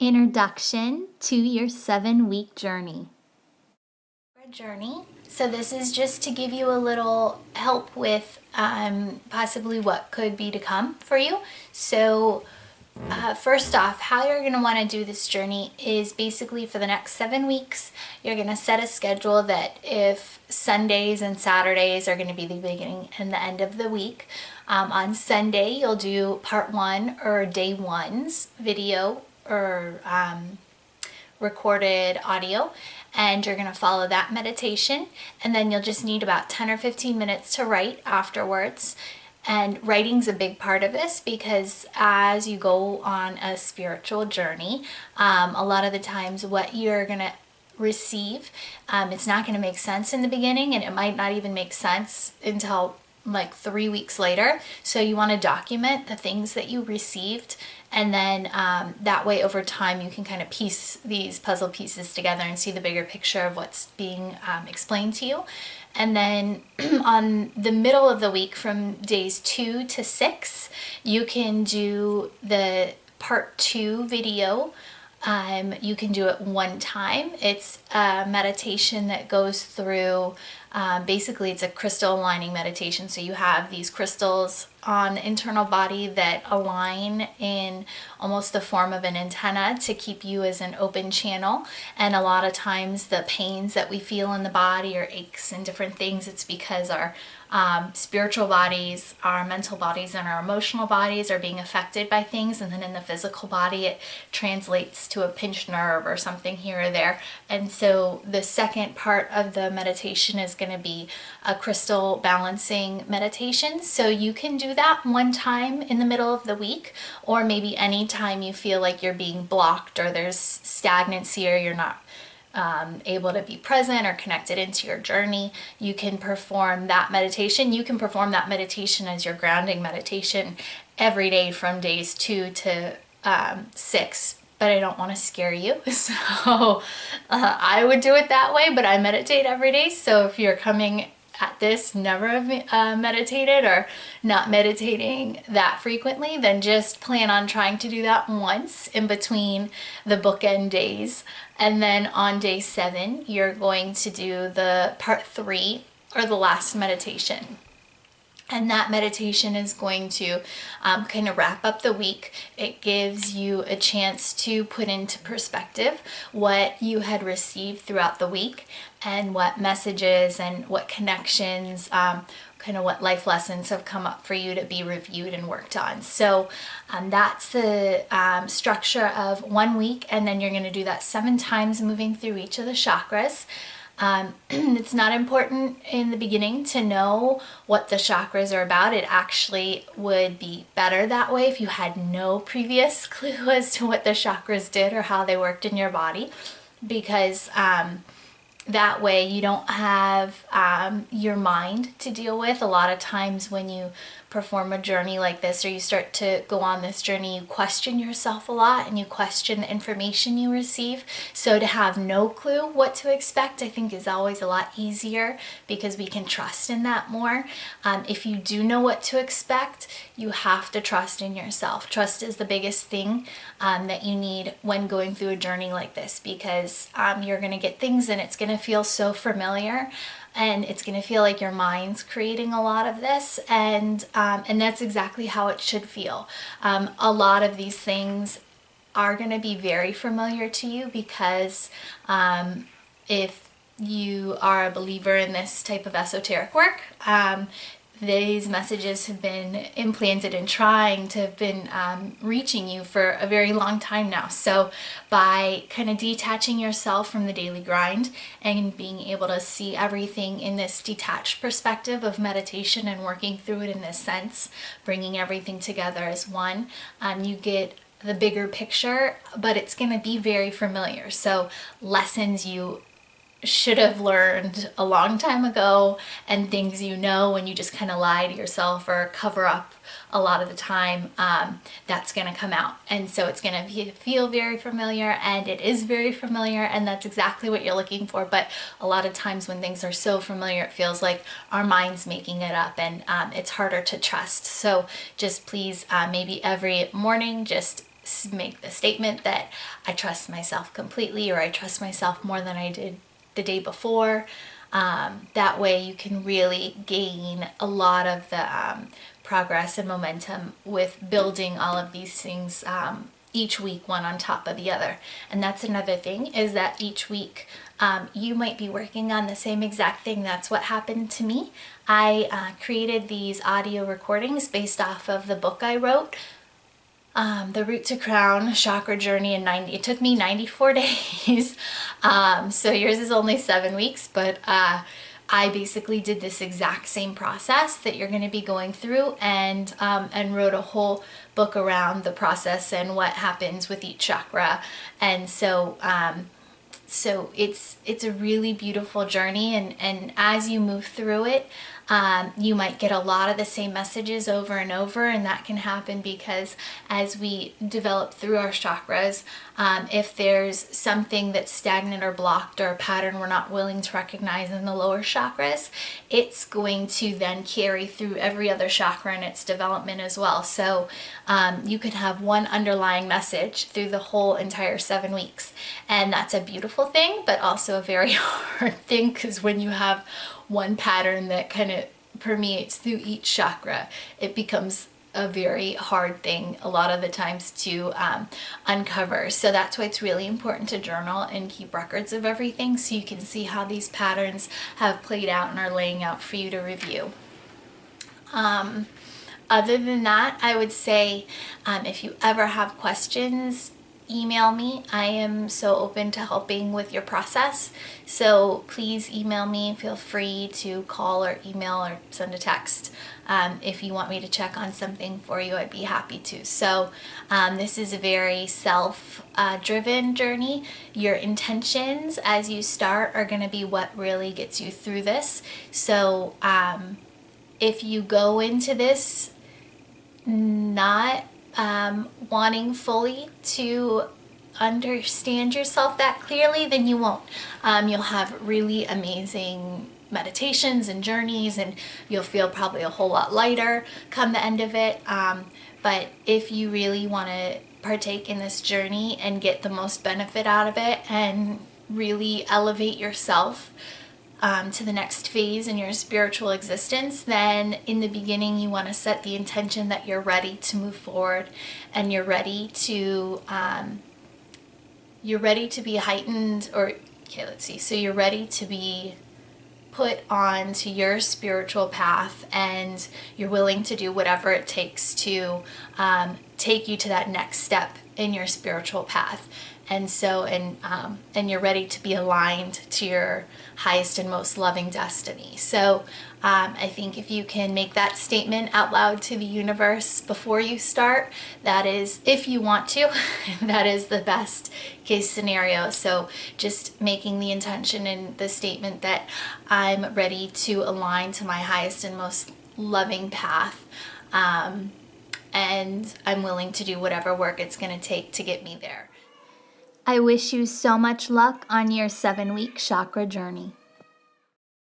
Introduction to your 7-week journey. So this is just to give you a little help with possibly what could be to come for you. So first off, how you're going to want to do this journey is basically for the next 7 weeks, you're going to set a schedule that if Sundays and Saturdays are going to be the beginning and the end of the week, on Sunday you'll do part 1 or day 1's video or recorded audio, and you're going to follow that meditation, and then you'll just need about 10 or 15 minutes to write afterwards. And writing's a big part of this because as you go on a spiritual journey, a lot of the times what you're going to receive, it's not going to make sense in the beginning, and it might not even make sense until like 3 weeks later. So you want to document the things that you received, and then that way over time you can kind of piece these puzzle pieces together and see the bigger picture of what's being explained to you. And then on the middle of the week from days 2 to 6, you can do the part 2 video. You can do it one time. It's a meditation that goes through, basically it's a crystal aligning meditation. So you have these crystals on the internal body that align in almost the form of an antenna to keep you as an open channel. And a lot of times the pains that we feel in the body or aches and different things, it's because our spiritual bodies, our mental bodies, and our emotional bodies are being affected by things, and then in the physical body it translates to a pinched nerve or something here or there. And so the second part of the meditation is going to be a crystal balancing meditation. So you can do that one time in the middle of the week, or maybe any time you feel like you're being blocked or there's stagnancy or you're not able to be present or connected into your journey, you can perform that meditation. You can perform that meditation as your grounding meditation every day from days 2 to 6. But I don't want to scare you, so I would do it that way, but I meditate every day. So if you're coming at this never meditated or not meditating that frequently, then just plan on trying to do that once in between the bookend days. And then on day 7, you're going to do the part 3 or the last meditation. And that meditation is going to kind of wrap up the week. It gives you a chance to put into perspective what you had received throughout the week and what messages and what connections, kind of what life lessons have come up for you to be reviewed and worked on. So that's the structure of 1 week, and then you're going to do that 7 times, moving through each of the chakras. It's not important in the beginning to know what the chakras are about. It actually would be better that way if you had no previous clue as to what the chakras did or how they worked in your body, because that way you don't have your mind to deal with. A lot of times when you perform a journey like this, or you start to go on this journey, you question yourself a lot and you question the information you receive. So to have no clue what to expect, I think is always a lot easier because we can trust in that more. If you do know what to expect, you have to trust in yourself. Trust is the biggest thing that you need when going through a journey like this, because you're going to get things and it's going to feel so familiar. And it's going to feel like your mind's creating a lot of this, and that's exactly how it should feel. A lot of these things are going to be very familiar to you because if you are a believer in this type of esoteric work, these messages have been implanted and trying to have been reaching you for a very long time now. So by kind of detaching yourself from the daily grind and being able to see everything in this detached perspective of meditation and working through it in this sense, bringing everything together as one, you get the bigger picture, but it's going to be very familiar. So lessons you should have learned a long time ago, and things you know and you just kind of lie to yourself or cover up a lot of the time, that's going to come out. And so it's going to feel very familiar, and it is very familiar, and that's exactly what you're looking for. But a lot of times when things are so familiar, it feels like our mind's making it up, and it's harder to trust. So just please, maybe every morning, just make the statement that I trust myself completely, or I trust myself more than I did the day before. That way you can really gain a lot of the progress and momentum with building all of these things each week, one on top of the other. And that's another thing, is that each week you might be working on the same exact thing. That's what happened to me. I created these audio recordings based off of the book I wrote, The Root to Crown Chakra Journey in 90. It took me 94 days. So yours is only 7 weeks, but I basically did this exact same process that you're going to be going through, and wrote a whole book around the process and what happens with each chakra. And so it's a really beautiful journey, and as you move through it, you might get a lot of the same messages over and over, and that can happen because as we develop through our chakras, if there's something that's stagnant or blocked, or a pattern we're not willing to recognize in the lower chakras, it's going to then carry through every other chakra in its development as well. So you could have one underlying message through the whole entire 7 weeks, and that's a beautiful thing, but also a very hard thing, because when you have one pattern that kind of permeates through each chakra, it becomes a very hard thing a lot of the times to uncover. So that's why it's really important to journal and keep records of everything, so you can see how these patterns have played out and are laying out for you to review. Other than that, I would say if you ever have questions, email me. I am so open to helping with your process. So please email me. Feel free to call or email or send a text. If you want me to check on something for you, I'd be happy to. So this is a very self-driven journey. Your intentions as you start are going to be what really gets you through this. So if you go into this not wanting fully to understand yourself that clearly, then you won't. You'll have really amazing meditations and journeys, and you'll feel probably a whole lot lighter come the end of it. But if you really want to partake in this journey and get the most benefit out of it and really elevate yourself to the next phase in your spiritual existence, then in the beginning you want to set the intention that you're ready to move forward, and you're ready to be heightened, or so you're ready to be put onto your spiritual path, and you're willing to do whatever it takes to take you to that next step in your spiritual path. And so, and you're ready to be aligned to your highest and most loving destiny. So I think if you can make that statement out loud to the universe before you start, that is, if you want to, that is the best case scenario. So just making the intention and the statement that I'm ready to align to my highest and most loving path. And I'm willing to do whatever work it's going to take to get me there. I wish you so much luck on your 7-week chakra journey.